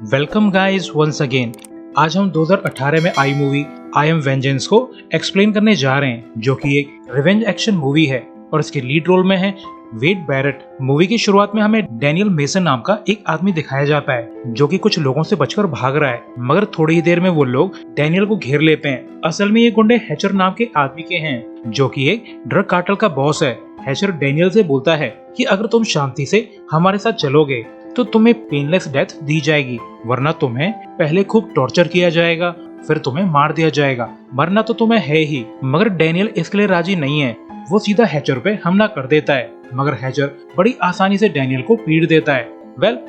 Welcome guys once again. आज हम 2018 में आई मूवी आई एम वेंजेंस को एक्सप्लेन करने जा रहे हैं, जो कि एक रिवेंज एक्शन मूवी है और इसके लीड रोल में है वेड बैरेट। मूवी की शुरुआत में हमें डैनियल मेसन नाम का एक आदमी दिखाया जाता है जो कि कुछ लोगों से बचकर भाग रहा है, मगर थोड़ी ही देर में वो लोग डैनियल को घेर लेते हैं। असल में ये गुंडे हैचर नाम के आदमी के हैं जो कि एक ड्रग कार्टेल का बॉस है। हैचर डैनियल से बोलता है कि अगर तुम शांति से हमारे साथ चलोगे तो तुम्हें पेनलेस डेथ दी जाएगी, वरना तुम्हें पहले खूब टॉर्चर किया जाएगा, फिर तुम्हें मार दिया जाएगा, मरना तो तुम्हें है ही। मगर डैनियल इसके लिए राजी नहीं है। वो सीधा हैचर पे हमला कर देता है, मगर हैचर बड़ी आसानी से डैनियल को पीट देता है।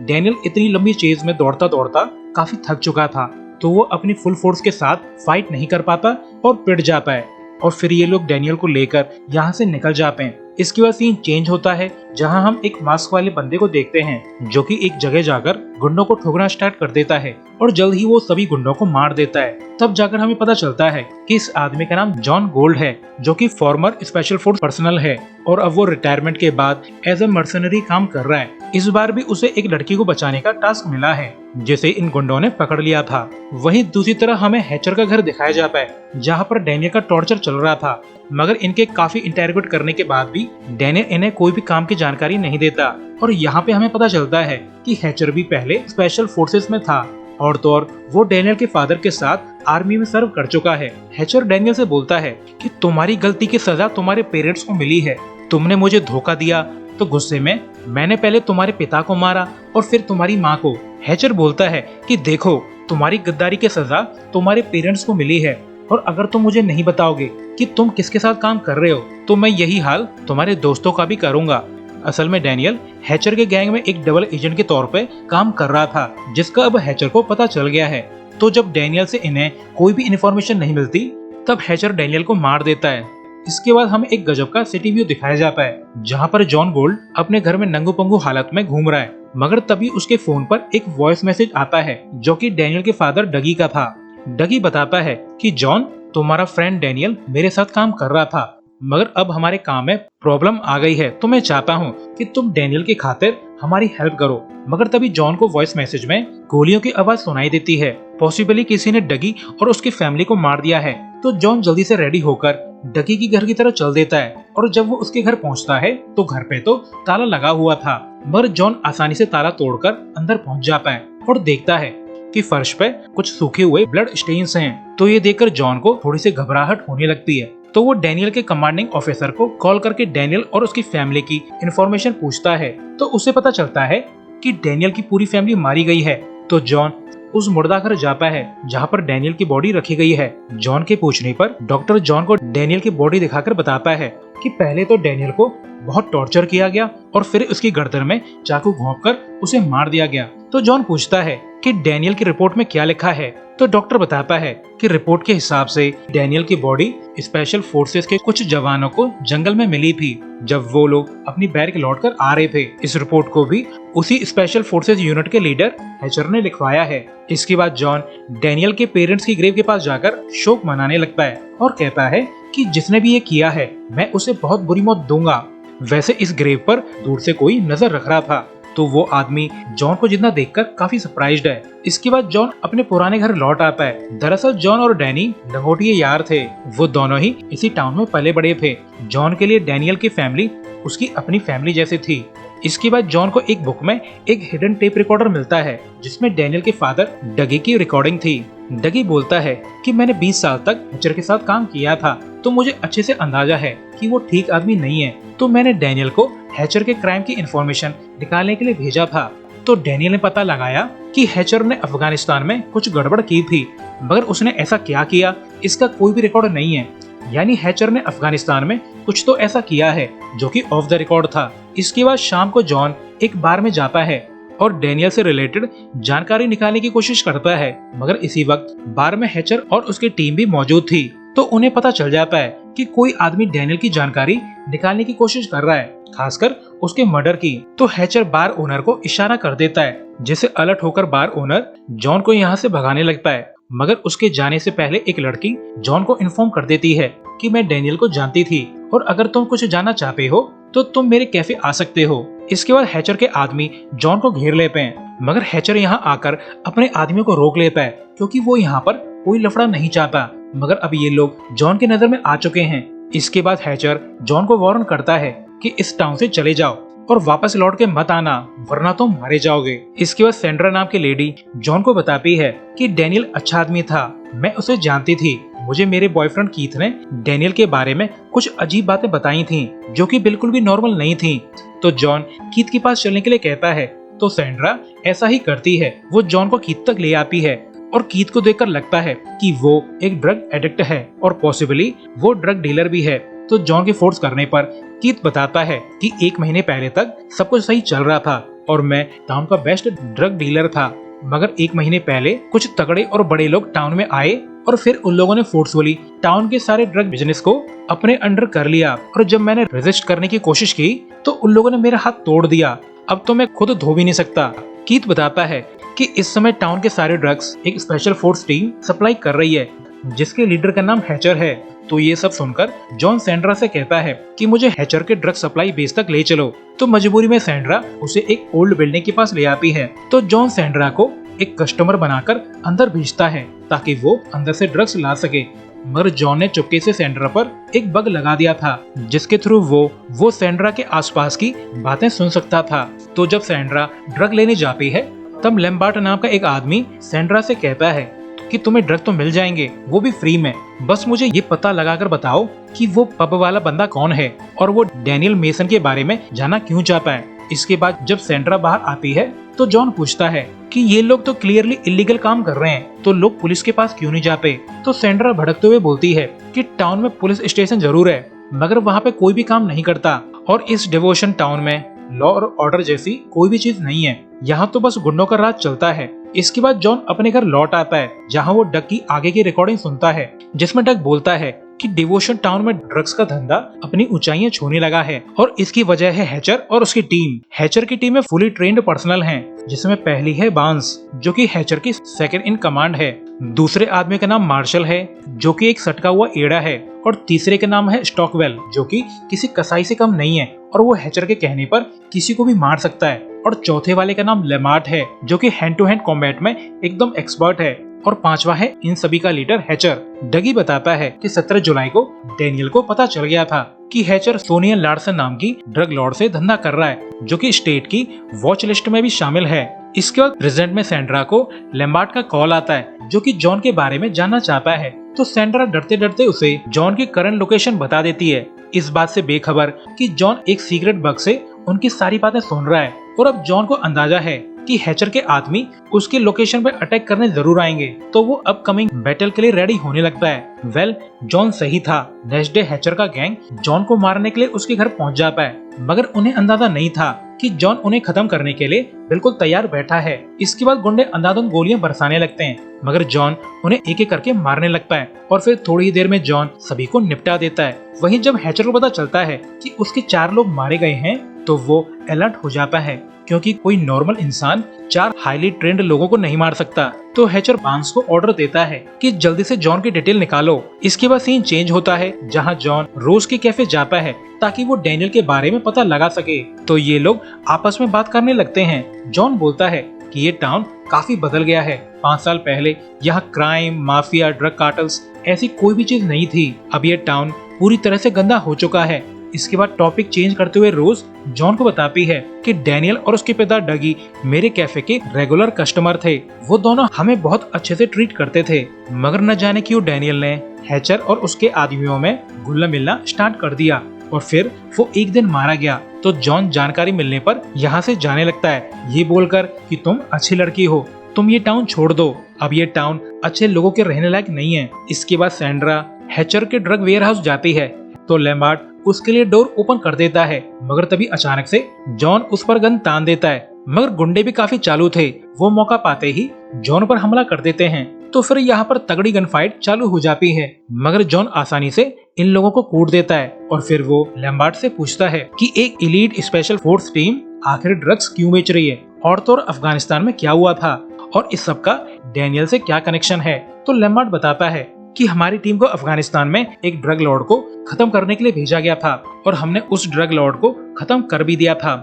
डैनियल इतनी लंबी चेज में दौड़ता दौड़ता काफी थक चुका था, तो वो अपनी फुल फोर्स के साथ फाइट नहीं कर पाता और पिट जाता है। और फिर ये लोग डैनियल को लेकर यहाँ से निकल जाते हैं। इसके बाद सीन चेंज होता है, जहां हम एक मास्क वाले बंदे को देखते हैं जो कि एक जगह जाकर गुंडों को ठोकना स्टार्ट कर देता है और जल्द ही वो सभी गुंडों को मार देता है। तब जाकर हमें पता चलता है कि इस आदमी का नाम जॉन गोल्ड है, जो कि फॉर्मर स्पेशल फोर्स पर्सनल है और अब वो रिटायरमेंट के बाद एज ए मर्सनरी काम कर रहा है। इस बार भी उसे एक लड़की को बचाने का टास्क मिला है, जिसे इन गुंडों ने पकड़ लिया था। वहीं दूसरी तरफ हमें हैचर का घर दिखाया जाता है, जहाँ पर डैनियल का टॉर्चर चल रहा था, मगर इनके काफी इंटरोगेट करने के बाद भी डैनियल इन्हें कोई भी काम की जानकारी नहीं देता। और यहाँ पे हमें पता चलता है कि हैचर भी पहले स्पेशल फोर्सेस में था और तो और वो डैनियल के फादर के साथ आर्मी में सर्व कर चुका है। हैचर डैनियल से बोलता है कि तुम्हारी गलती की सजा तुम्हारे पेरेंट्स को मिली है, तुमने मुझे धोखा दिया, तो गुस्से में मैंने पहले तुम्हारे पिता को मारा और फिर तुम्हारी माँ को। हैचर बोलता है कि देखो, तुम्हारी गद्दारी की सजा तुम्हारे पेरेंट्स को मिली है, और अगर तुम मुझे नहीं बताओगे कि तुम किसके साथ काम कर रहे हो तो मैं यही हाल तुम्हारे दोस्तों का भी करूंगा। असल में डैनियल हैचर के गैंग में एक डबल एजेंट के तौर पे काम कर रहा था, जिसका अब हैचर को पता चल गया है। तो जब डैनियल से इन्हें कोई भी इन्फॉर्मेशन नहीं मिलती, तब हैचर डैनियल को मार देता है। इसके बाद हमें एक गजब का सिटी व्यू दिखाया जाता है, जहाँ पर जॉन गोल्ड अपने घर में नंगू पंगू हालत में घूम रहा है, मगर तभी उसके फोन पर एक वॉइस मैसेज आता है जो कि डैनियल के फादर डगी का था। डगी बताता है कि जॉन, तुम्हारा फ्रेंड डैनियल मेरे साथ काम कर रहा था, मगर अब हमारे काम में प्रॉब्लम आ गई है, तो मैं चाहता हूँ कि तुम डैनियल की खातिर हमारी हेल्प करो। मगर तभी जॉन को वॉइस मैसेज में गोलियों की आवाज सुनाई देती है। पॉसिबली किसी ने डगी और उसकी फैमिली को मार दिया है। तो जॉन जल्दी से रेडी होकर डगी की घर की तरफ चल देता है, और जब वो उसके घर पहुंचता है तो घर पे तो ताला लगा हुआ था, मगर जॉन आसानी से ताला तोड़कर अंदर पहुंच जाता है और देखता है कि फर्श पे कुछ सूखे हुए ब्लड स्टेन्स हैं। तो ये देखकर जॉन को थोड़ी सी घबराहट होने लगती है। तो वो डैनियल के कमांडिंग ऑफिसर को कॉल करके डैनियल और उसकी फैमिली की इंफॉर्मेशन पूछता है। तो उसे पता चलता है कि डैनियल की पूरी फैमिली मारी गई है। तो जॉन उस मुर्दा घर जाता है जहाँ पर डैनियल की बॉडी रखी गई है। जॉन के पूछने पर डॉक्टर जॉन को डैनियल की बॉडी दिखाकर बताता है कि पहले तो डैनियल को बहुत टॉर्चर किया गया और फिर उसकी गर्दन में चाकू घोंपकर उसे मार दिया गया। तो जॉन पूछता है कि डैनियल की रिपोर्ट में क्या लिखा है। तो डॉक्टर बताता है कि रिपोर्ट के हिसाब से डैनियल की बॉडी स्पेशल फोर्सेस के कुछ जवानों को जंगल में मिली थी, जब वो लोग अपनी बैरक लौटकर आ रहे थे। इस रिपोर्ट को भी उसी स्पेशल फोर्सेस यूनिट के लीडर हैचर ने लिखवाया है। इसके बाद जॉन डैनियल के पेरेंट्स की ग्रेव के पास जाकर शोक मनाने लगता है और कहता है कि जिसने भी ये किया है, मैं उसे बहुत बुरी मौत दूंगा। वैसे इस ग्रेव पर दूर से कोई नजर रख रहा था, तो वो आदमी जॉन को जिंदा देखकर काफी सरप्राइज्ड है। इसके बाद जॉन अपने पुराने घर लौट आता है। दरअसल जॉन और डैनी लंगोटिए यार थे, वो दोनों ही इसी टाउन में पले बड़े थे। जॉन के लिए डैनियल की फैमिली उसकी अपनी फैमिली जैसी थी। इसके बाद जॉन को एक बुक में एक हिडन टेप रिकॉर्डर मिलता है, जिसमें डैनियल के फादर डगी की रिकॉर्डिंग थी। डगी बोलता है कि मैंने 20 साल तक हैचर के साथ काम किया था, तो मुझे अच्छे से अंदाजा है कि वो ठीक आदमी नहीं है, तो मैंने डैनियल को हैचर के क्राइम की इंफॉर्मेशन निकालने के लिए भेजा था। तो डैनियल ने पता लगाया कि हैचर ने अफगानिस्तान में कुछ गड़बड़ की थी, मगर उसने ऐसा क्या किया इसका कोई भी रिकॉर्ड नहीं है। यानी हैचर ने अफगानिस्तान में कुछ तो ऐसा किया है जो कि ऑफ द रिकॉर्ड था। इसके बाद शाम को जॉन एक बार में जाता है और डैनियल से रिलेटेड जानकारी निकालने की कोशिश करता है, मगर इसी वक्त बार में हैचर और उसकी टीम भी मौजूद थी। तो उन्हें पता चल जाता है कि कोई आदमी डैनियल की जानकारी निकालने की कोशिश कर रहा है, खासकर उसके मर्डर की। तो हैचर बार ओनर को इशारा कर देता है, जिससे अलर्ट होकर बार ओनर जॉन को यहाँ से भगाने लगता है, मगर उसके जाने से पहले एक लड़की जॉन को इन्फॉर्म कर देती है कि मैं डैनियल को जानती थी और अगर तुम कुछ जानना चाहते हो तो तुम मेरे कैफे आ सकते हो। इसके बाद हैचर के आदमी जॉन को घेर लेते हैं, मगर हैचर यहाँ आकर अपने आदमियों को रोक लेता है क्योंकि वो यहाँ पर कोई लफड़ा नहीं चाहता। मगर अब ये लोग जॉन की नजर में आ चुके हैं। इसके बाद हैचर जॉन को वार्न करता है कि इस टाउन से चले जाओ और वापस लौट के मत आना, वरना तुम मारे जाओगे। इसके बाद सैंड्रा नाम की लेडी जॉन को बताती है कि डैनियल अच्छा आदमी था, मैं उसे जानती थी। मुझे मेरे बॉयफ्रेंड कीथ ने डैनियल के बारे में कुछ अजीब बातें बताई थीं, जो कि बिल्कुल भी नॉर्मल नहीं थीं। तो जॉन कीथ के पास चलने के लिए कहता है, तो सैंड्रा ऐसा ही करती है। वो जॉन को कीथ तक ले आती है और कीथ को देखकर लगता है कि वो एक ड्रग एडिक्ट है और पॉसिबली वो ड्रग डीलर भी है। तो जॉन के फोर्स करने पर कीथ बताता है कि 1 महीने पहले तक सब कुछ सही चल रहा था और मैं टाउन का बेस्ट ड्रग डीलर था, मगर 1 महीने पहले कुछ तगड़े और बड़े लोग टाउन में आए और फिर उन लोगों ने फोर्सफुली टाउन के सारे ड्रग बिजनेस को अपने अंडर कर लिया। और जब मैंने रेजिस्ट करने की कोशिश की तो उन लोगों ने मेरा हाथ तोड़ दिया। अब तो मैं खुद धो भी नहीं सकता। कीथ बताता है कि इस समय टाउन के सारे ड्रग्स एक स्पेशल फोर्स टीम सप्लाई कर रही है, जिसके लीडर का नाम हैचर है। तो ये सब सुनकर जॉन सैंड्रा से कहता है कि मुझे हैचर के ड्रग सप्लाई बेस तक ले चलो। तो मजबूरी में सैंड्रा उसे एक ओल्ड बिल्डिंग के पास ले आती है। तो जॉन सैंड्रा को एक कस्टमर बनाकर अंदर भेजता है ताकि वो अंदर से ड्रग्स ला सके। मगर जॉन ने चुपके से सैंड्रा पर एक बग लगा दिया था, जिसके थ्रू वो सैंड्रा के आसपास की बातें सुन सकता था। तो जब सैंड्रा ड्रग लेने जाती है तब लैम्बार्ट नाम का एक आदमी सैंड्रा से कहता है कि तुम्हें ड्रग तो मिल जाएंगे, वो भी फ्री में, बस मुझे ये पता लगाकर बताओ कि वो पब वाला बंदा कौन है और वो डैनियल मेसन के बारे में जानना क्यों चाहता है। इसके बाद जब सैंड्रा बाहर आती है तो जॉन पूछता है कि ये लोग तो क्लियरली इलीगल काम कर रहे हैं, तो लोग पुलिस के पास क्यों नहीं जाते। तो सैंड्रा भड़कते हुए बोलती है कि टाउन में पुलिस स्टेशन जरूर है, मगर वहाँ पे कोई भी काम नहीं करता और इस डिवोशन टाउन में लॉ और ऑर्डर जैसी कोई भी चीज नहीं है, यहाँ तो बस गुंडों का राज चलता है। इसके बाद जॉन अपने घर लौट आता है, जहाँ वो डक की आगे की रिकॉर्डिंग सुनता है, जिसमें डक बोलता है कि डिवोशन टाउन में ड्रग्स का धंधा अपनी ऊंचाइयां छूने लगा है और इसकी वजह है हैचर और उसकी टीम। हैचर की टीम में फुली ट्रेन्ड पर्सनल हैं, जिसमें पहली है बांस, जो कि हैचर की सेकंड इन कमांड है। दूसरे आदमी का नाम मार्शल है, जो कि एक सटका हुआ एड़ा है, और तीसरे का नाम है स्टॉकवेल, जो कि किसी कसाई से कम नहीं है और वो हैचर के कहने पर किसी को भी मार सकता है। और चौथे वाले का नाम लेमार्ट है, जो कि हैंड टू हैंड कॉम्बैट में एकदम एक्सपर्ट है। और पांचवा है इन सभी का लीडर हैचर। डगी बताता है कि 17 जुलाई को डैनियल को पता चल गया था कि हैचर सोनिया लार्सन नाम की ड्रग लॉर्ड से धंधा कर रहा है, जो कि स्टेट की वॉच लिस्ट में भी शामिल है। इसके बाद प्रेजेंट में सैंड्रा को लैम्बार्ट का कॉल आता है, जो कि जॉन के बारे में जानना चाहता है। तो सैंड्रा डरते डरते उसे जॉन की करंट लोकेशन बता देती है, इस बात से बेखबर कि जॉन एक सीक्रेट बग से उनकी सारी बातें सुन रहा है। और अब जॉन को अंदाजा है कि हैचर के आदमी उसके लोकेशन पर अटैक करने जरूर आएंगे, तो वो अपकमिंग बैटल के लिए रेडी होने लगता है। जॉन सही था। नेक्स्ट डे हैचर का गैंग जॉन को मारने के लिए उसके घर पहुंच जाता है, मगर उन्हें अंदाजा नहीं था कि जॉन उन्हें खत्म करने के लिए बिल्कुल तैयार बैठा है। इसके बाद गुंडे अंधाधुंध गोलियां बरसाने लगते हैं, मगर जॉन उन्हें एक एक करके मारने लगता है और फिर थोड़ी ही देर में जॉन सभी को निपटा देता है। वहीं जब हैचर को पता चलता है कि उसके 4 लोग मारे गए हैं, तो वो अलर्ट हो जाता है, क्योंकि कोई नॉर्मल इंसान 4 हाईली ट्रेंड लोगों को नहीं मार सकता। तो हैचर बांस को ऑर्डर देता है कि जल्दी से जॉन की डिटेल निकालो। इसके बाद सीन चेंज होता है, जहां जॉन रोज के कैफे जाता है ताकि वो डैनियल के बारे में पता लगा सके। तो ये लोग आपस में बात करने लगते हैं। जॉन बोलता है कि ये टाउन काफी बदल गया है। 5 साल पहले यहाँ क्राइम, माफिया, ड्रग कार्टल्स ऐसी कोई भी चीज नहीं थी। अब ये टाउन पूरी तरह से गंदा हो चुका है। इसके बाद टॉपिक चेंज करते हुए रोज जॉन को बताती है कि डैनियल और उसके पिता डगी मेरे कैफे के रेगुलर कस्टमर थे। वो दोनों हमें बहुत अच्छे से ट्रीट करते थे, मगर न जाने क्यों डैनियल ने हैचर और उसके आदमियों में घुलना मिलना स्टार्ट कर दिया और फिर वो एक दिन मारा गया। तो जॉन जानकारी मिलने पर यहाँ से जाने लगता है, ये बोलकर कि तुम अच्छी लड़की हो, तुम ये टाउन छोड़ दो, अब ये टाउन अच्छे लोगों के रहने लायक नहीं है। इसके बाद सैंड्रा हैचर के ड्रग वेयर हाउस जाती है, तो लैम्बार्ट उसके लिए डोर ओपन कर देता है, मगर तभी अचानक से जॉन उस पर गन तान देता है। मगर गुंडे भी काफी चालू थे, वो मौका पाते ही जॉन पर हमला कर देते हैं। तो फिर यहाँ पर तगड़ी गन फाइट चालू हो जाती है, मगर जॉन आसानी से इन लोगों को कूट देता है और फिर वो लैम्बार्ट से पूछता है कि एक एलीट स्पेशल फोर्स टीम आखिर ड्रग्स क्यों बेच रही है और तो अफगानिस्तान में क्या हुआ था और इस सब का डैनियल से क्या कनेक्शन है। तो लैम्बार्ट बताता है कि हमारी टीम को अफगानिस्तान में एक ड्रग लॉर्ड को खत्म करने के लिए भेजा गया था और हमने उस ड्रग लॉर्ड को खत्म कर भी दिया था,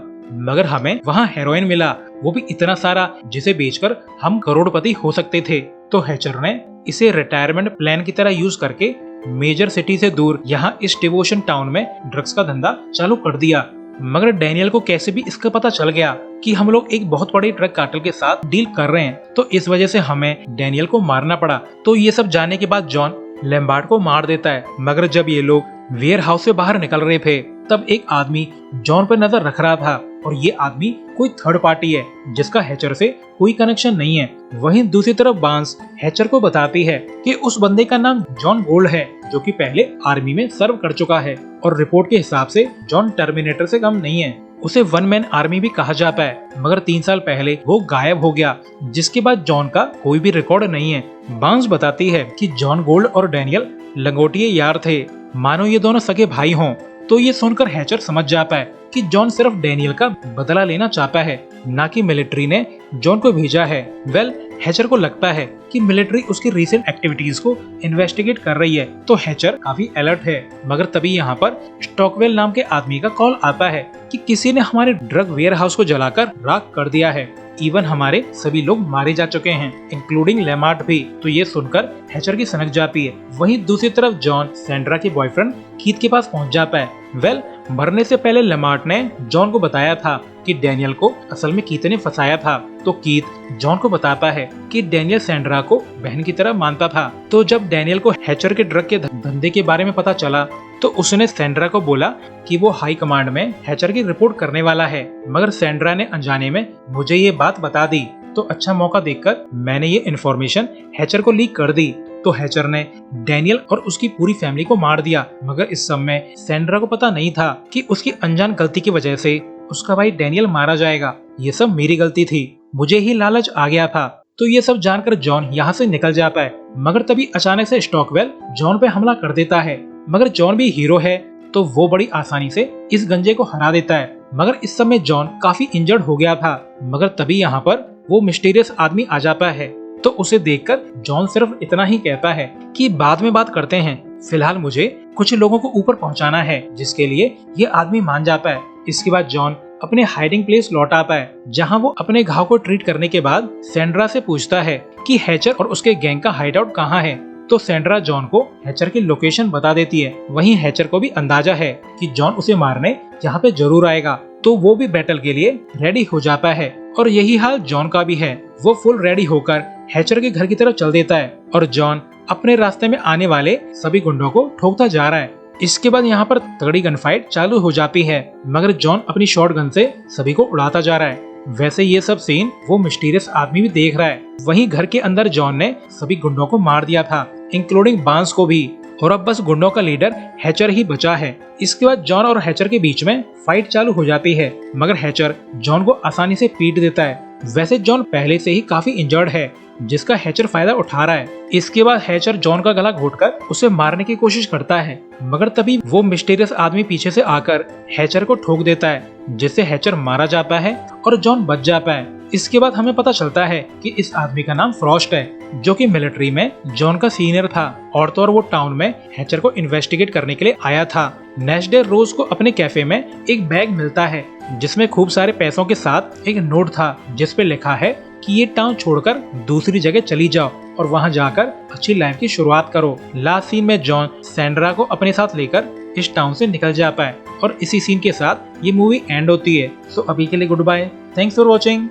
मगर हमें वहाँ हेरोइन मिला, वो भी इतना सारा जिसे बेचकर हम करोड़पति हो सकते थे। तो हैचर ने इसे रिटायरमेंट प्लान की तरह यूज करके मेजर सिटी से दूर यहाँ इस डिवोशन टाउन में ड्रग्स का धंधा चालू कर दिया। मगर डैनियल को कैसे भी इसका पता चल गया कि हम लोग एक बहुत बड़े ड्रग कार्टेल के साथ डील कर रहे हैं, तो इस वजह से हमें डैनियल को मारना पड़ा। तो ये सब जानने के बाद जॉन लैम्बार्ड को मार देता है। मगर जब ये लोग वेयर हाउस से बाहर निकल रहे थे तब एक आदमी जॉन पर नजर रख रहा था और ये आदमी कोई थर्ड पार्टी है जिसका हैचर से कोई कनेक्शन नहीं है। वहीं दूसरी तरफ बांस हैचर को बताती है कि उस बंदे का नाम जॉन गोल्ड है जो कि पहले आर्मी में सर्व कर चुका है और रिपोर्ट के हिसाब से जॉन टर्मिनेटर से कम नहीं है। उसे वन मैन आर्मी भी कहा जाता है, मगर 3 साल पहले वो गायब हो गया, जिसके बाद जॉन का कोई भी रिकॉर्ड नहीं है। बांस बताती है कि जॉन गोल्ड और डैनियल लंगोटिए यार थे, मानो ये दोनों सगे भाई हों। तो ये सुनकर हैचर समझ जाता है कि जॉन सिर्फ डैनियल का बदला लेना चाहता है, ना कि मिलिट्री ने जॉन को भेजा है। हैचर को लगता है कि मिलिट्री उसकी रीसेंट एक्टिविटीज को इन्वेस्टिगेट कर रही है, तो हैचर काफी अलर्ट है। मगर तभी यहाँ पर स्टॉकवेल नाम के आदमी का कॉल आता है कि किसी ने हमारे ड्रग वेयर हाउस को जलाकर राख कर दिया है, इवन हमारे सभी लोग मारे जा चुके हैं, इंक्लूडिंग लेमार्ट भी। तो ये सुनकर हैचर की सनक जाती है। वहीं दूसरी तरफ जॉन सैंड्रा के बॉयफ्रेंड कीथ के पास पहुंच जाता है। मरने से पहले लेमार्ट ने जॉन को बताया था कि डैनियल को असल में कीथ ने फंसाया था। तो कीथ जॉन को बताता है कि डैनियल सैंड्रा को बहन की तरह मानता था। तो जब डैनियल को हैचर के ड्रग के धंधे के बारे में पता चला तो उसने सैंड्रा को बोला कि वो हाई कमांड में हैचर की रिपोर्ट करने वाला है, मगर सैंड्रा ने अनजाने में मुझे ये बात बता दी। तो अच्छा मौका देखकर मैंने ये इन्फॉर्मेशन हैचर को लीक कर दी। तो हैचर ने डैनियल और उसकी पूरी फैमिली को मार दिया, मगर इस समय सैंड्रा को पता नहीं था कि उसकी अनजान गलती की वजह से उसका भाई डैनियल मारा जाएगा। ये सब मेरी गलती थी, मुझे ही लालच आ गया था। तो ये सब जानकर जॉन यहाँ से निकल जाता है, मगर तभी अचानक से स्टॉकवेल जॉन पे हमला कर देता है। मगर जॉन भी हीरो है तो वो बड़ी आसानी से इस गंजे को हरा देता है। मगर इस समय जॉन काफी इंजर्ड हो गया था, मगर तभी यहाँ पर वो मिस्टीरियस आदमी आ जाता है। तो उसे देखकर जॉन सिर्फ इतना ही कहता है कि बाद में बात करते हैं, फिलहाल मुझे कुछ लोगों को ऊपर पहुंचाना है, जिसके लिए ये आदमी मान जाता है। इसके बाद जॉन अपने हाइडिंग प्लेस लौट आता है, जहां वो अपने घाव को ट्रीट करने के बाद सैंड्रा से पूछता है कि हैचर और उसके गैंग का हाइड आउट कहाँ है। तो सैंड्रा जॉन को हैचर की लोकेशन बता देती है। वहीं हैचर को भी अंदाजा है कि जॉन उसे मारने यहाँ पे जरूर आएगा, तो वो भी बैटल के लिए रेडी हो जाता है। और यही हाल जॉन का भी है। वो फुल रेडी होकर हैचर के घर की तरफ चल देता है और जॉन अपने रास्ते में आने वाले सभी गुंडों को ठोकता जा रहा है। इसके बाद यहाँ पर तगड़ी गन फाइट चालू हो जाती है, मगर जॉन अपनी शॉर्ट गन से सभी को उड़ाता जा रहा है। वैसे ये सब सीन वो मिस्टीरियस आदमी भी देख रहा है। वहीं घर के अंदर जॉन ने सभी गुंडों को मार दिया था, इंक्लूडिंग बांस को भी, और अब बस गुंडों का लीडर हैचर ही बचा है। इसके बाद जॉन और हैचर के बीच में फाइट चालू हो जाती है, मगर हैचर जॉन को आसानी से पीट देता है। वैसे जॉन पहले से ही काफी इंजर्ड है, जिसका हैचर फायदा उठा रहा है। इसके बाद हैचर जॉन का गला घोटकर उसे मारने की कोशिश करता है, मगर तभी वो मिस्टीरियस आदमी पीछे से आकर हैचर को ठोक देता है, जिससे हैचर मारा जाता है और जॉन बच जाता है। इसके बाद हमें पता चलता है कि इस आदमी का नाम फ्रॉस्ट है, जो कि मिलिट्री में जॉन का सीनियर था, और तो और वो टाउन में हैचर को इन्वेस्टिगेट करने के लिए आया था। नेक्स्ट डे रोज को अपने कैफे में एक बैग मिलता है, जिसमें खूब सारे पैसों के साथ एक नोट था, जिसपे लिखा है कि ये टाउन छोड़कर दूसरी जगह चली जाओ और वहां जाकर अच्छी लाइफ की शुरुआत करो। लास्ट सीन में जॉन सैंड्रा को अपने साथ लेकर इस टाउन से निकल जाता है और इसी सीन के साथ ये मूवी एंड होती है। सो अभी के लिए good bye, thanks for watching.